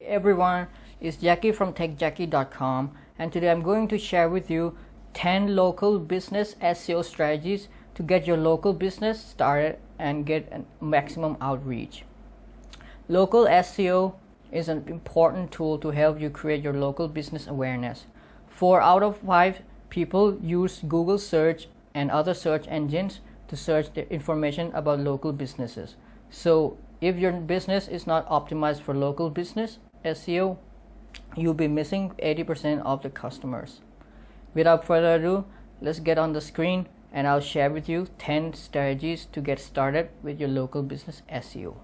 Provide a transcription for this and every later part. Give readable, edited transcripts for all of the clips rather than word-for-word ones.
Everyone, it's Jackie from techjackie.com, and today I'm going to share with you 10 local business SEO strategies to get your local business started and get a maximum outreach. Local SEO is an important tool to help you create your local business awareness. 4 out of 5 people use Google search and other search engines to search the information about local businesses. So if your business is not optimized for local business SEO, you'll be missing 80% of the customers. Without further ado, let's get on the screen and I'll share with you 10 strategies to get started with your local business SEO.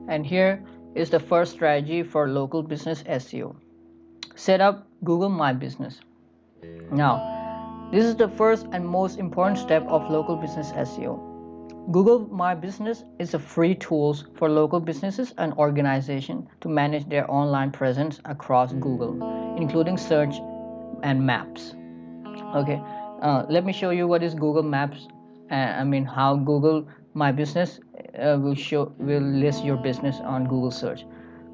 And here is the first strategy for local business SEO. Set up Google My Business. Now, this is the first and most important step of local business SEO. Google My Business is a free tool for local businesses and organizations to manage their online presence across Google, including search and maps. Okay, let me show you what is Google Maps. How Google My Business will list your business on Google search.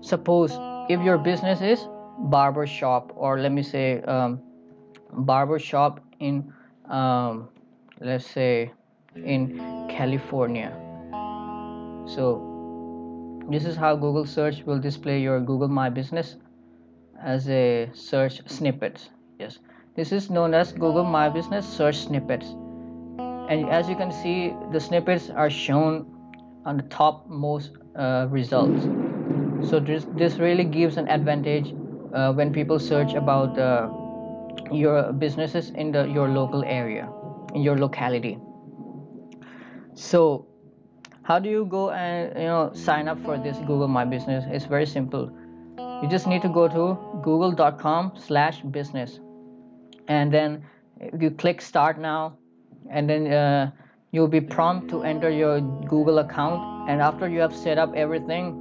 Suppose if your business is barber shop, or let me say barber shop in let's say in California. So this is how Google search will display your Google My Business as a search snippets. Yes, this is known as Google My Business search snippets, and as you can see, the snippets are shown on the top most results. So this really gives an advantage when people search about your businesses in your local area, in your locality. So how do you go and sign up for this Google My Business? It's very simple. You just need to go to google.com/business, and then you click start now, and then you'll be prompted to enter your Google account. And after you have set up everything,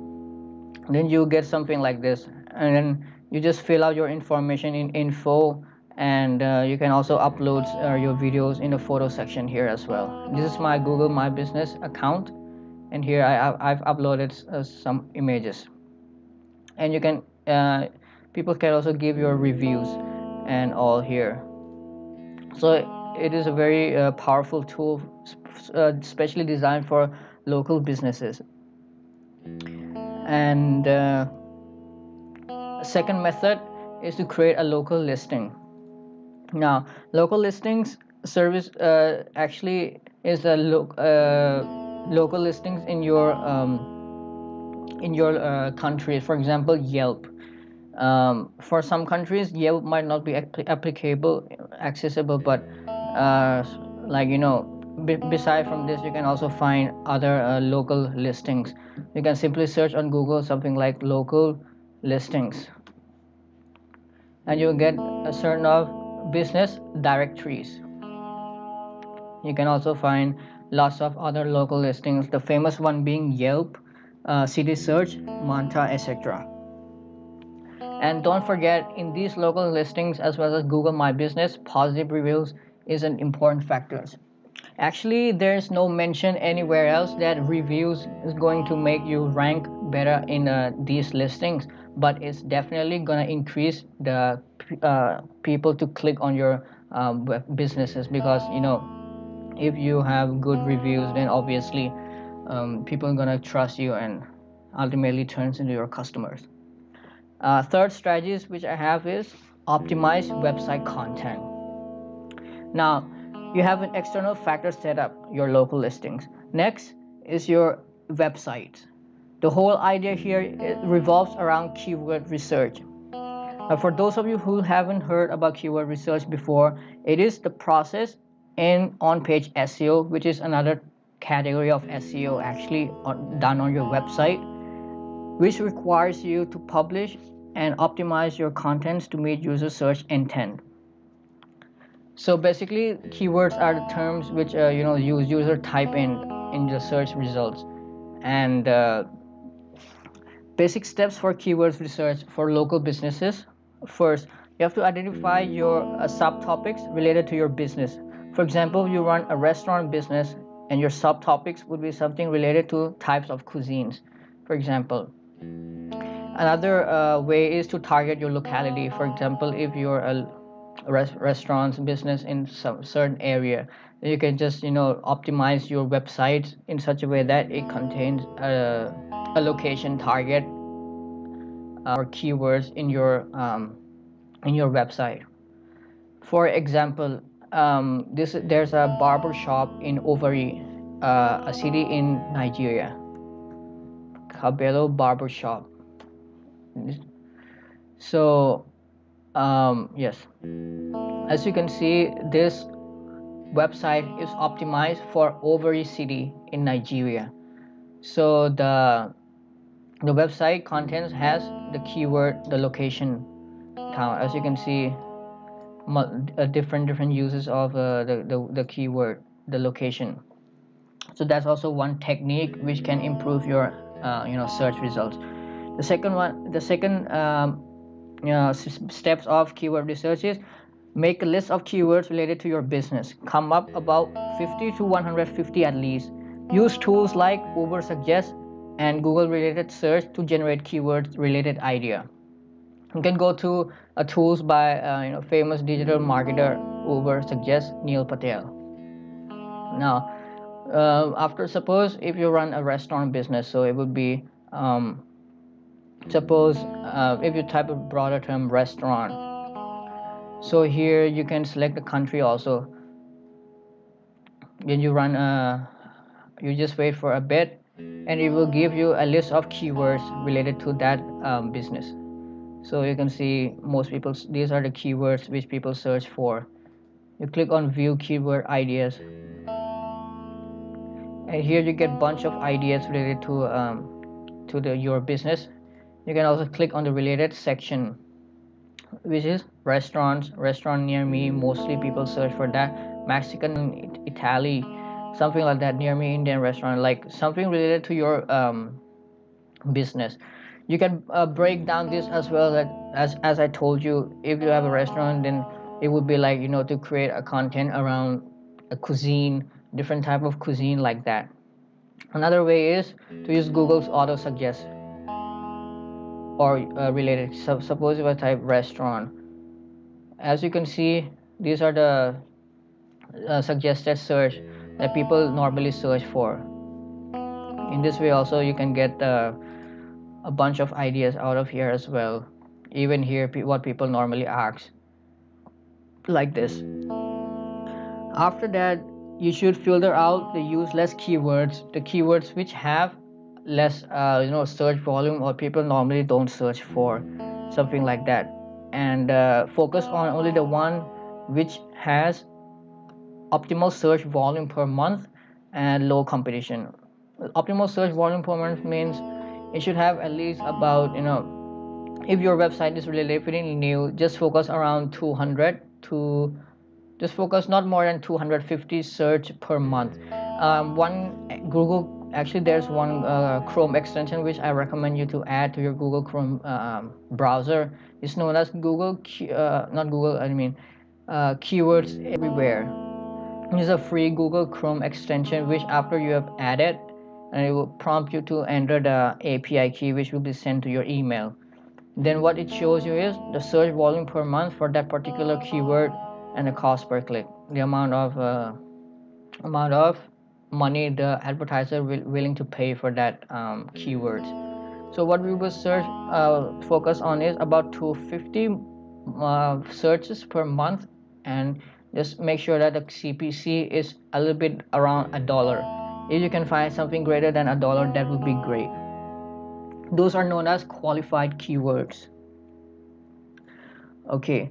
then you get something like this, and then you just fill out your information in info, and you can also upload your videos in the photo section here as well. This is my Google My Business account, and here I've uploaded some images, and you can people can also give your reviews and all here. So it is a very powerful tool, especially designed for local businesses. And second method is to create a local listing. Now, local listings service actually is a local listings in your country. For example, Yelp. For some countries, Yelp might not be accessible, but beside from this, you can also find other local listings. You can simply search on Google something like local listings, and you'll get a certain of business directories. You can also find lots of other local listings, the famous one being Yelp, City Search, Manta, etc. And don't forget, in these local listings as well as Google My Business, positive reviews is an important factor. Actually, there's no mention anywhere else that reviews is going to make you rank better in these listings, but it's definitely gonna increase the people to click on your businesses, because if you have good reviews, then obviously people are gonna trust you and ultimately turns into your customers. Third strategies which I have is optimize website content. Now, you have an external factor set up, your local listings. Next is your website. The whole idea here revolves around keyword research. Now, for those of you who haven't heard about keyword research before, it is the process in on-page SEO, which is another category of SEO actually done on your website, which requires you to publish and optimize your contents to meet user search intent. So basically, keywords are the terms which user type in the search results. And basic steps for keywords research for local businesses. First, you have to identify your subtopics related to your business. For example, you run a restaurant business and your subtopics would be something related to types of cuisines. For example, another way is to target your locality. For example, if you're a restaurants business in some certain area, you can just optimize your website in such a way that it contains a location target or keywords in your website. For example, there's a barber shop in Owerri, a city in Nigeria. Cabello barber shop. So yes, as you can see, this website is optimized for Owerri city in Nigeria. So the website contents has the keyword, the location count. As you can see, different uses of the keyword, the location. So that's also one technique which can improve your search results. The second steps of keyword research is make a list of keywords related to your business. Come up about 50 to 150 at least. Use tools like Ubersuggest and Google related search to generate keywords related idea. You can go to tools by famous digital marketer Ubersuggest Neil Patel. Now, after, suppose if you run a restaurant business, so it would be suppose if you type a broader term restaurant, so here you can select the country also. Then you run you just wait for a bit and it will give you a list of keywords related to that business. So you can see these are the keywords which people search for. You click on view keyword ideas, and here you get bunch of ideas related to your business. You can also click on the related section, which is restaurant near me. Mostly people search for that. Mexican, Italy, something like that, near me, Indian restaurant, like something related to your business. You can break down this as well, that as I told you, if you have a restaurant, then it would be like to create a content around a cuisine, different type of cuisine, like that. Another way is to use Google's auto suggest or related. Suppose if I type restaurant, as you can see, these are the suggested search that people normally search for. In this way also you can get a bunch of ideas out of here as well. Even here, what people normally ask, like this. After that, you should filter out the useless keywords, the keywords which have less search volume or people normally don't search for, something like that, and focus on only the one which has optimal search volume per month and low competition. Optimal search volume per month means it should have at least about, if your website is relatively new, just focus around 200 to just focus not more than 250 search per month. There's one Chrome extension which I recommend you to add to your Google Chrome browser. It's known as Keywords Everywhere. It's a free Google Chrome extension which after you have added, and it will prompt you to enter the API key which will be sent to your email. Then what it shows you is the search volume per month for that particular keyword and the cost per click, the amount of money the advertiser willing to pay for that keywords. So what we will focus on is about 250 searches per month, and just make sure that the CPC is a little bit around $1. If you can find something greater than $1, that would be great. Those are known as qualified keywords. Okay,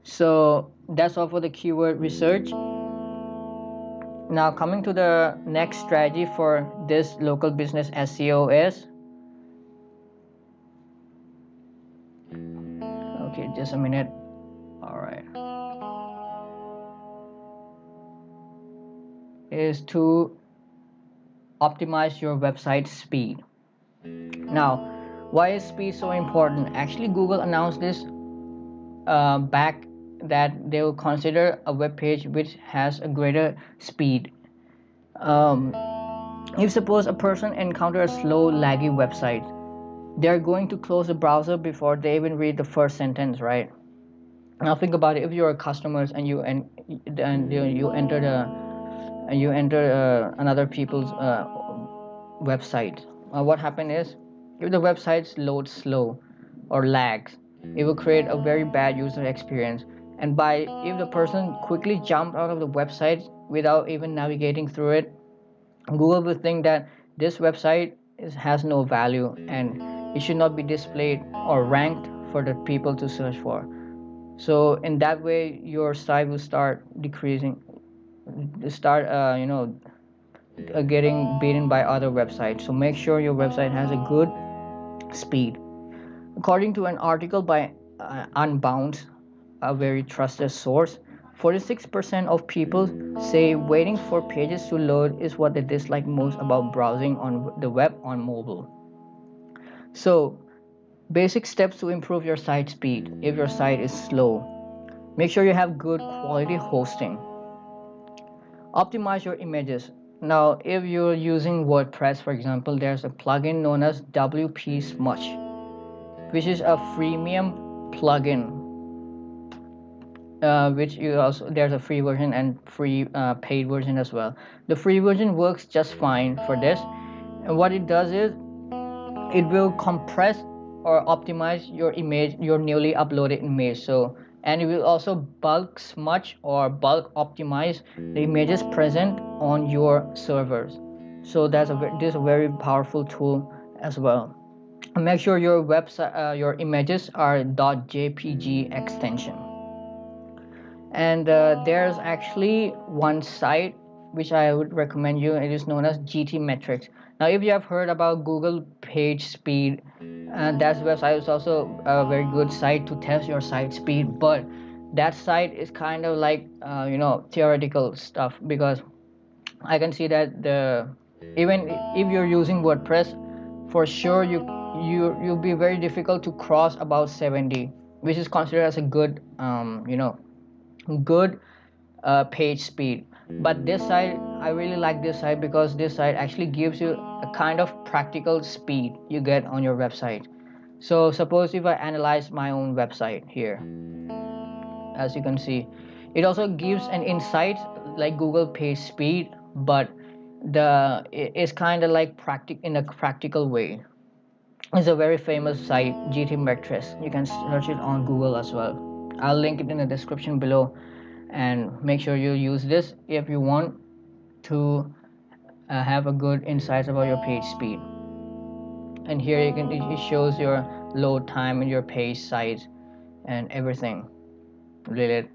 so that's all for the keyword research. Now coming to the next strategy for this local business SEO is, okay, just a minute. All right, is to optimize your website speed. Now, why is speed so important? Actually, Google announced this back that they will consider a web page which has a greater speed. if suppose a person encounters a slow laggy website, they're going to close the browser before they even read the first sentence, right? Now think about it. If you're a customer and you enter another people's website, what happened is, if the websites load slow or lags, it will create a very bad user experience. And by if the person quickly jump out of the website without even navigating through it, Google will think that this website has no value and it should not be displayed or ranked for the people to search for. So in that way, your site will start decreasing, start getting beaten by other websites. So make sure your website has a good speed. According to an article by Unbound, a very trusted source, 46% of people say waiting for pages to load is what they dislike most about browsing on the web on mobile. So, basic steps to improve your site speed if your site is slow. Make sure you have good quality hosting. Optimize your images. Now, if you're using WordPress, for example, there's a plugin known as WP Smush, which is a freemium plugin. Which you also, there's a free version and free paid version as well. The free version works just fine for this, and what it does is it will compress or optimize your image, your newly uploaded image. So, and it will also bulk smudge or bulk optimize the images present on your servers. So this is a very powerful tool as well. Make sure your website, your images are .jpg extension. And there's actually one site which I would recommend you. It is known as Gtmetrix. Now, if you have heard about Google page speed, that website is also a very good site to test your site speed. But that site is kind of like theoretical stuff, because I can see that even if you're using WordPress, for sure you'll be very difficult to cross about 70, which is considered as a good good page speed. But this site, I really like this site because this site actually gives you a kind of practical speed you get on your website. So suppose if I analyze my own website here, as you can see, it also gives an insight like Google page speed, but it's kind of like in a practical way. It's a very famous site, Gtmetrix. You can search it on Google as well. I'll link it in the description below, and make sure you use this if you want to have a good insights about your page speed. And here it shows your load time and your page size and everything related.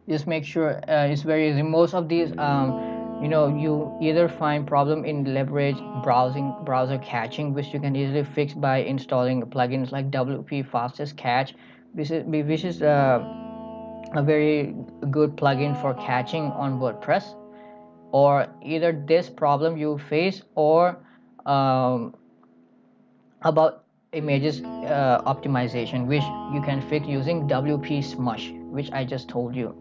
Just make sure it's very easy. Most of these you either find problem in leverage browser caching, which you can easily fix by installing plugins like WP Fastest Cache, which is a very good plugin for caching on WordPress. Or either this problem you face, or about images optimization, which you can fix using WP Smush, which I just told you.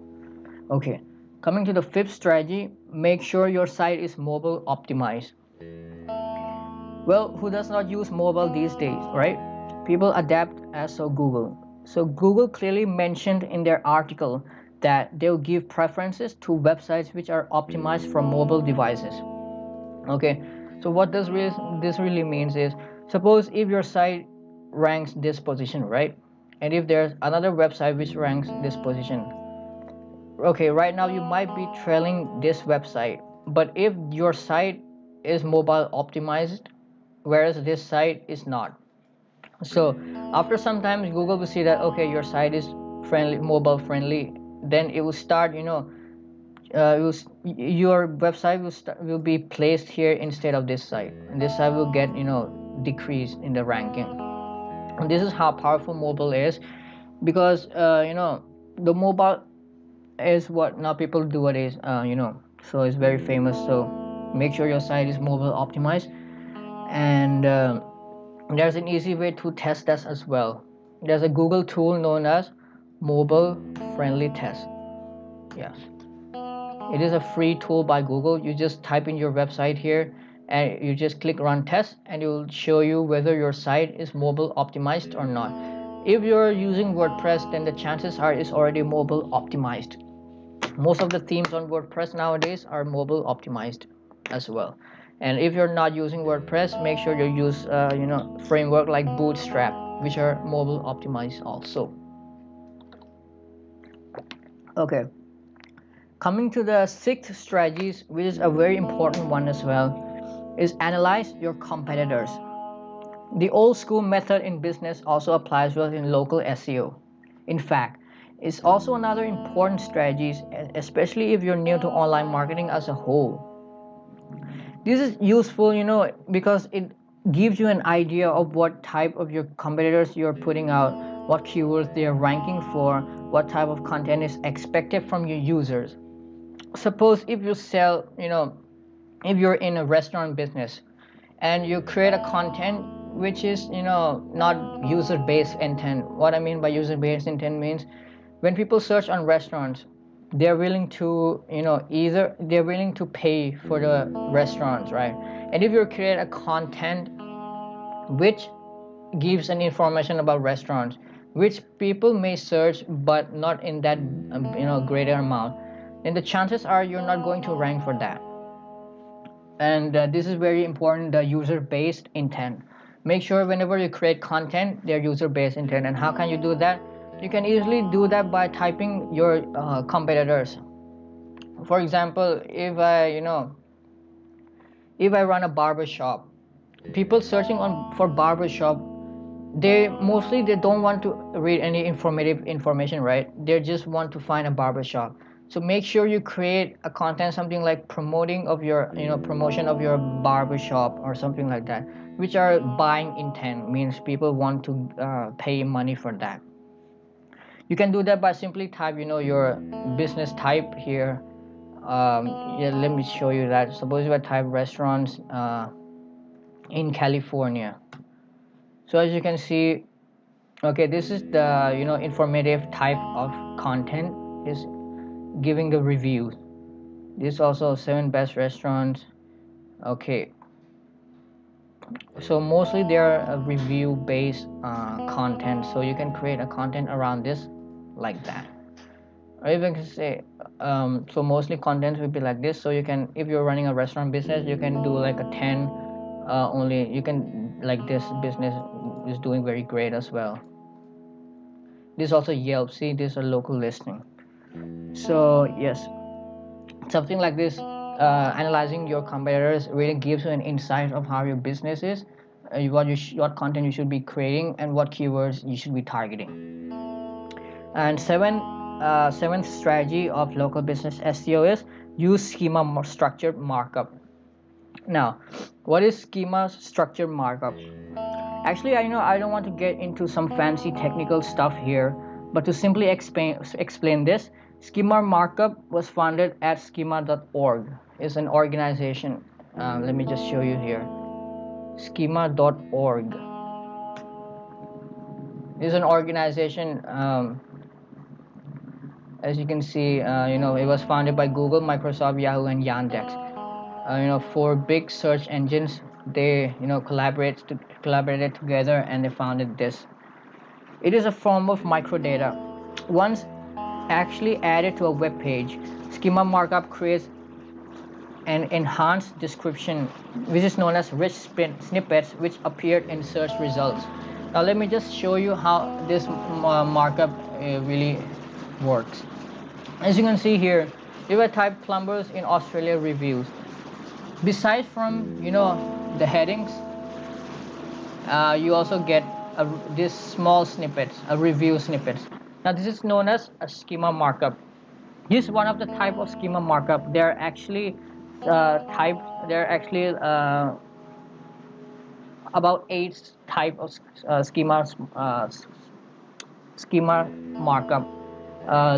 Okay, coming to the fifth strategy, make sure your site is mobile optimized. Well, who does not use mobile these days, right? People adapt, as so Google. So Google clearly mentioned in their article that they'll give preferences to websites which are optimized for mobile devices. Okay, so what this really means is, suppose if your site ranks this position, right? And if there's another website which ranks this position, okay, right now you might be trailing this website, but if your site is mobile optimized, whereas this site is not, so after some time Google will see that, okay, your site is mobile friendly, then it will start your website will be placed here instead of this site, and this site will get decreased in the ranking. And this is how powerful mobile is, because the mobile is what now people do it is, so it's very famous. So make sure your site is mobile optimized, and there's an easy way to test that as well. There's a Google tool known as mobile friendly test. Yes. It is a free tool by Google. You just type in your website here and you just click run test, and it will show you whether your site is mobile optimized or not. If you're using WordPress, then the chances are it's already mobile optimized. Most of the themes on WordPress nowadays are mobile optimized as well. And if you're not using WordPress, make sure you use framework like Bootstrap, which are mobile optimized also. Okay, coming to the sixth strategies, which is a very important one as well, is analyze your competitors. The old school method in business also applies well in local SEO. In fact, it's also another important strategy, especially if you're new to online marketing as a whole. This is useful, because it gives you an idea of what type of your competitors you're putting out, what keywords they're ranking for, what type of content is expected from your users. Suppose if you sell, if you're in a restaurant business and you create a content which is, not user-based intent. What I mean by user-based intent means when people search on restaurants, they're willing to, either they're willing to pay for the restaurants, right? And if you create a content which gives an information about restaurants, which people may search but not in that greater amount, then the chances are you're not going to rank for that. And this is very important, the user-based intent. Make sure whenever you create content, they're user-based intent. And how can you do that? You can easily do that by typing your competitors. For example, if I run a barber shop, people searching for barber shop, they don't want to read any informative information, right? They just want to find a barber shop. So make sure you create a content, something like promotion of your barber shop or something like that, which are buying intent, means people want to pay money for that. You can do that by simply type your business type here. Let me show you that. Suppose if I type restaurants in California. So as you can see, okay, this is the informative type of content, is giving the reviews. This also 7 best restaurants. Okay, so mostly they are review based content, so you can create a content around this like that. Or even can say so mostly contents will be like this. So you can, if you're running a restaurant business, you can do like a 10 only. You can, like, this business is doing very great as well. This also Yelp. See, this is a local listing. So yes, something like this, analyzing your competitors really gives you an insight of how your business is, what content you should be creating, and what keywords you should be targeting. And seventh strategy of local business SEO is use schema structured markup. Now, what is schema structured markup? Actually, I don't want to get into some fancy technical stuff here, but to simply explain this, schema markup was founded at schema.org. It's an organization. Let me just show you here. Schema.org is an organization. As you can see, it was founded by Google, Microsoft, Yahoo, and Yandex. 4 big search engines. They collaborated together and they founded this. It is a form of microdata. Once actually added to a web page, schema markup creates an enhanced description, which is known as rich snippets, which appeared in search results. Now let me just show you how this markup really works. As you can see here, if I type plumbers in Australia reviews, besides from the headings, you also get this small snippets, a review snippets. Now this is known as a schema markup. This is one of the type of schema markup. There are actually about 8 type of schema markup.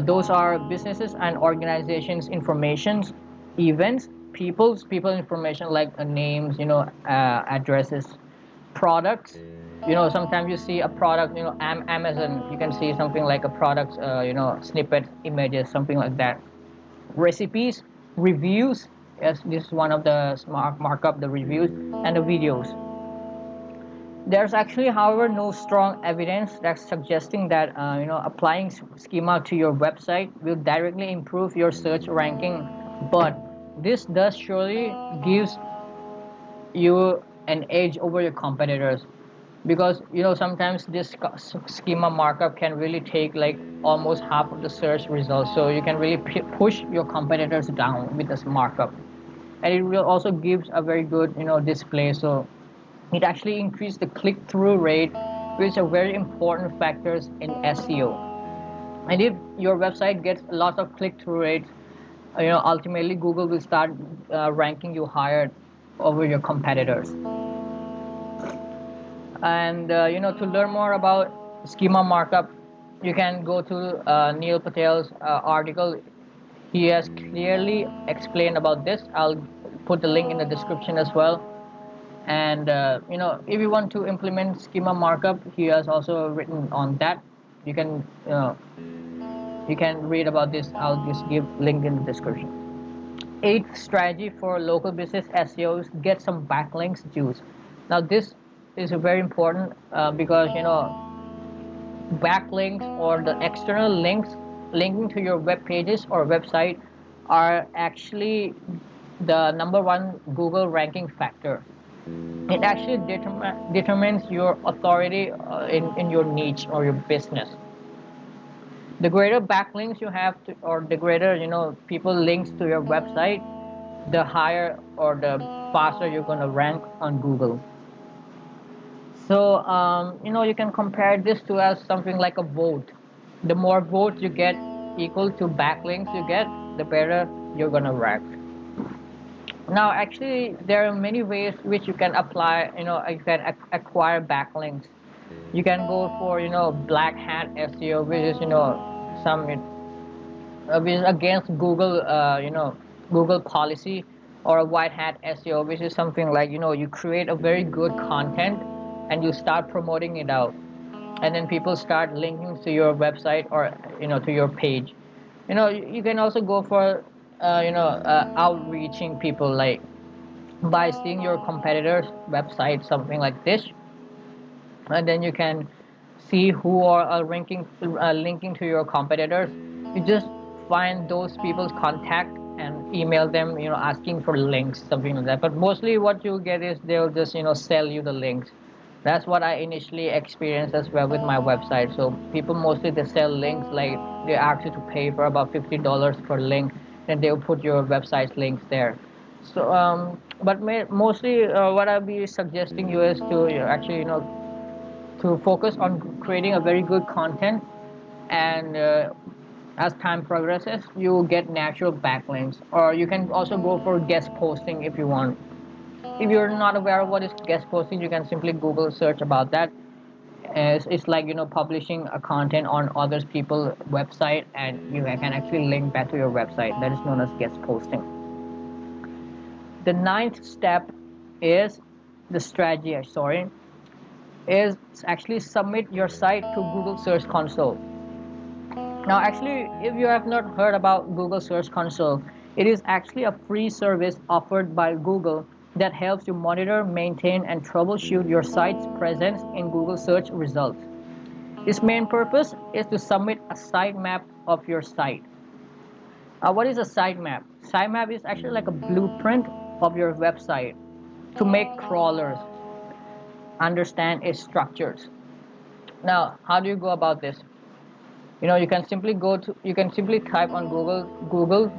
Those are businesses and organizations informations, events, people information like names, addresses, products. Sometimes you see a product, Amazon, you can see something like a product, snippet images, something like that. Recipes, reviews. Yes, this is one of the markup, the reviews, and the videos. There's actually, however, no strong evidence that's suggesting that applying schema to your website will directly improve your search ranking, but this does surely gives you an edge over your competitors, because sometimes this schema markup can really take like almost half of the search results, so you can really push your competitors down with this markup. And it will also gives a very good display, so it actually increased the click-through rate, which are very important factors in SEO. And if your website gets a lot of click-through rates, ultimately Google will start ranking you higher over your competitors. And to learn more about schema markup, you can go to Neil Patel's article. He has clearly explained about this. I'll put the link in the description as well. And if you want to implement schema markup, he has also written on that. You can read about this. I'll just give link in the description. Eighth strategy for local business SEOs: get some backlinks juice. Now this is very important because backlinks, or the external links linking to your web pages or website, are actually the #1 Google ranking factor. It actually determines your authority in your niche or your business. The greater backlinks you have to, or the greater people links to your website, the higher or the faster you're going to rank on Google. So you can compare this to as something like a vote. The more votes you get equal to backlinks you get, the better you're going to rank. Now, actually, there are many ways which you can apply, you can acquire backlinks. You can go for, black hat SEO, which is, which is against Google, Google policy, or a white hat SEO, which is something like, you create a very good content and you start promoting it out. And then people start linking to your website or, to your page. You can also go for outreaching people, like by seeing your competitors website, something like this, and then you can see who are linking to your competitors. You just find those people's contact and email them, asking for links, something like that. But mostly what you get is they'll just sell you the links. That's what I initially experienced as well with my website. So people mostly, they sell links, like they ask you to pay for about $50 per link, and they'll put your website's links there. So but mostly what I'll be suggesting you is to actually to focus on creating a very good content, and as time progresses you will get natural backlinks. Or you can also go for guest posting if you want. If you're not aware of what is guest posting, you can simply Google search about that. It's like publishing a content on other people's website, and you can actually link back to your website. That is known as guest posting. The ninth step is the strategy, is actually submit your site to Google Search Console. Now, actually, if you have not heard about Google Search Console, it is actually a free service offered by Google that helps you monitor, maintain, and troubleshoot your site's presence in Google search results. Its main purpose is to submit a sitemap of your site. What is a sitemap? Sitemap is actually like a blueprint of your website to make crawlers understand its structures. Now, how do you go about this? You can simply type on Google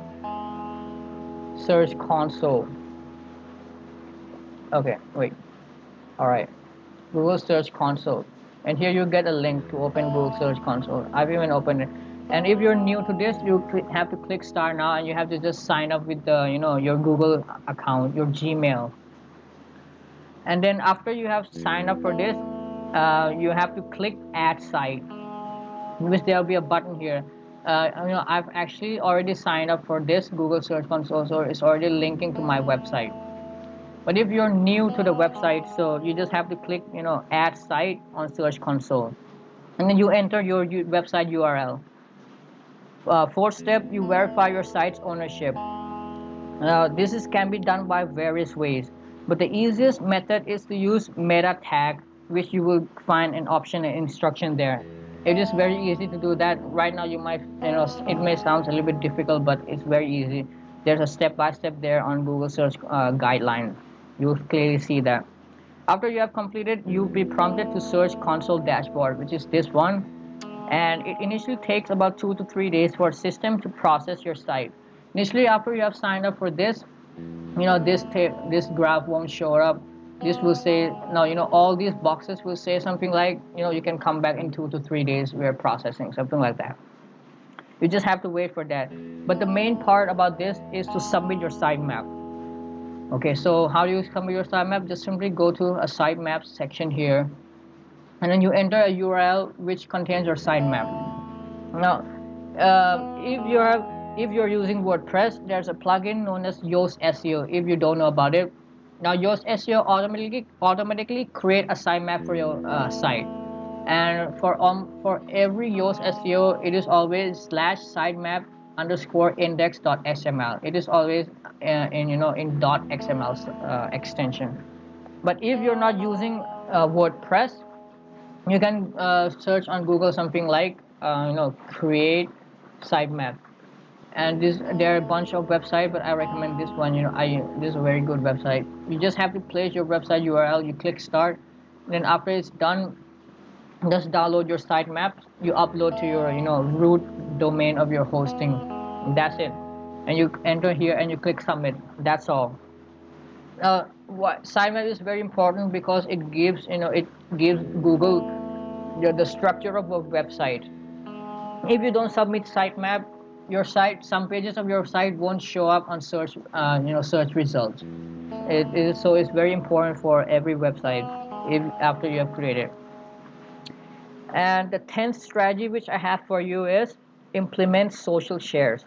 Search Console. Okay, wait. All right, Google Search Console, and here you get a link to open Google Search Console. I've even opened it. And if you're new to this, you have to click start now, and you have to just sign up with the your Google account, your Gmail. And then after you have signed up for this, you have to click add site, which there'll be a button here. I've actually already signed up for this Google Search Console, so it's already linking to my website. But if you're new to the website, so you just have to click add site on Search Console, and then you enter your website URL. Fourth step, you verify your site's ownership. Now can be done by various ways, but the easiest method is to use meta tag, which you will find an option and instruction there. It is very easy to do that. Right now you might, it may sound a little bit difficult, but it's very easy. There's a step-by-step there on Google search guideline. You'll clearly see that. After you have completed, you'll be prompted to search console dashboard, which is this one, and it initially takes about 2 to 3 days for system to process your site. Initially, after you have signed up for this, this graph won't show up. This will say no, all these boxes will say something like, you can come back in 2 to 3 days, we're processing, something like that. You just have to wait for that. But the main part about this is to submit your sitemap. Okay, so how do you submit your sitemap? Just simply go to a sitemap section here, and then you enter a URL which contains your sitemap. Now, if you're using WordPress, there's a plugin known as Yoast SEO. If you don't know about it, now Yoast SEO automatically create a sitemap for your site, and for every Yoast SEO, it is always /sitemap underscore index.xml. It is always in .xml extension. But if you're not using WordPress, you can search on Google something like create sitemap, and there are a bunch of websites, but I recommend this one. This is a very good website. You just have to place your website URL, you click start, then after it's done, just download your sitemap, you upload to your root domain of your hosting. That's it, and you enter here and you click submit. That's all. What sitemap is very important because it gives Google the structure of a website. If you don't submit sitemap, some pages of your site won't show up on search results. So it's very important for every website after you have created. And the 10th strategy which I have for you is implement social shares.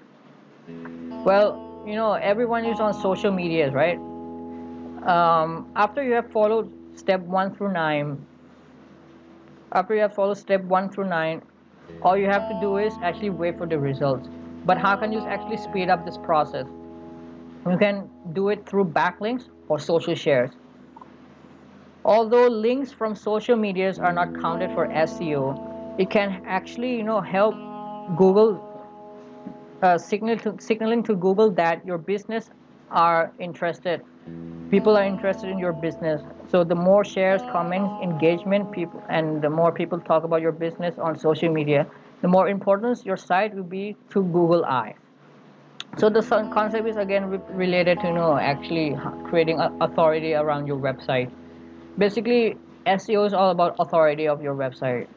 Well, everyone is on social medias, right? After you have followed step 1 through 9, all you have to do is actually wait for the results. But how can you actually speed up this process? You can do it through backlinks or social shares. Although links from social medias are not counted for SEO, it can actually help Google signaling to Google that your business are interested. People are interested in your business. So the more shares, comments, engagement, and the more people talk about your business on social media, the more importance your site will be to Google Eye. So the concept is again related to actually creating authority around your website. Basically, SEO is all about authority of your website.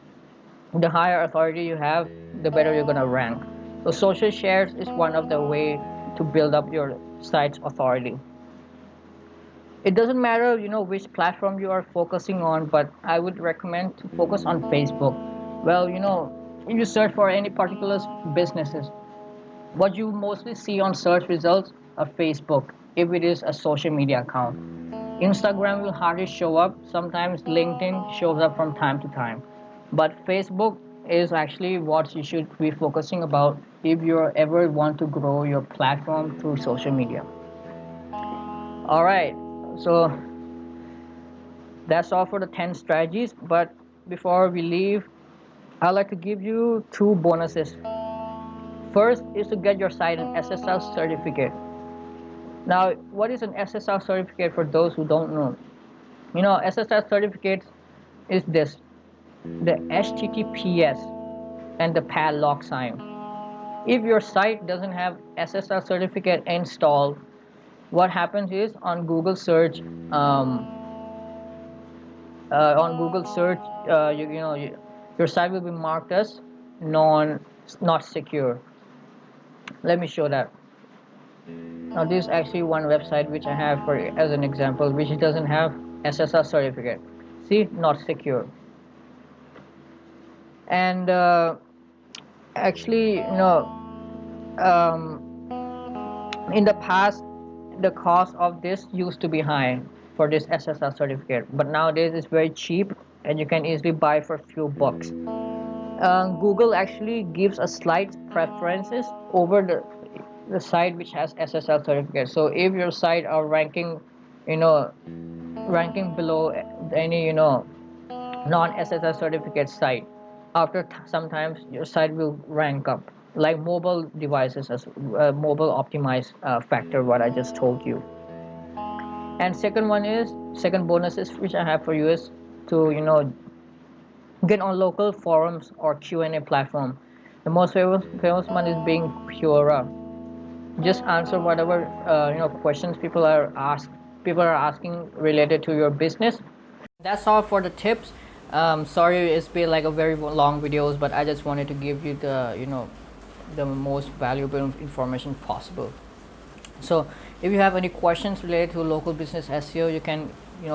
The higher authority you have, the better you're gonna rank. So social shares is one of the way to build up your site's authority. It doesn't matter which platform you are focusing on, but I would recommend to focus on Facebook. Well, if you search for any particular businesses, what you mostly see on search results are Facebook, if it is a social media account. Instagram will hardly show up. Sometimes LinkedIn shows up from time to time, but Facebook is actually what you should be focusing about if you ever want to grow your platform through social media. All right, so that's all for the 10 strategies. But before we leave, I'd like to give you 2 bonuses. First is to get your site an SSL certificate. Now, what is an SSL certificate for those who don't know? SSL certificates is this: the HTTPS and the padlock sign. If your site doesn't have SSL certificate installed, what happens is on Google search, your site will be marked as not secure. Let me show that. Now this is actually one website which I have as an example, which doesn't have SSL certificate. See, not secure. And actually, in the past, the cost of this used to be high for this SSL certificate, but nowadays it's very cheap and you can easily buy for a few bucks. Google actually gives a slight preferences over the site which has SSL certificate. So if your site are ranking, you know, ranking below any, non-SSL certificate site, after sometimes your site will rank up, like mobile devices as mobile optimized factor, what I just told you. And second bonus is which I have for you is to get on local forums or Q&A platform. The most famous one is being Pura. Just answer whatever questions people are asking related to your business. That's all for the tips. Sorry it's been like a very long videos, but I just wanted to give you the most valuable information possible. So if you have any questions related to local business SEO, you can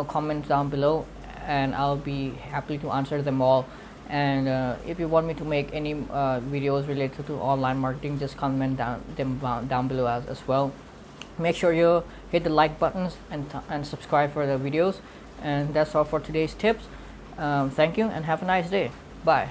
comment down below, and I'll be happy to answer them all. And if you want me to make any videos related to online marketing, just comment down below as well. Make sure you hit the like buttons and subscribe for the videos. And that's all for today's tips. Thank you and have a nice day. Bye.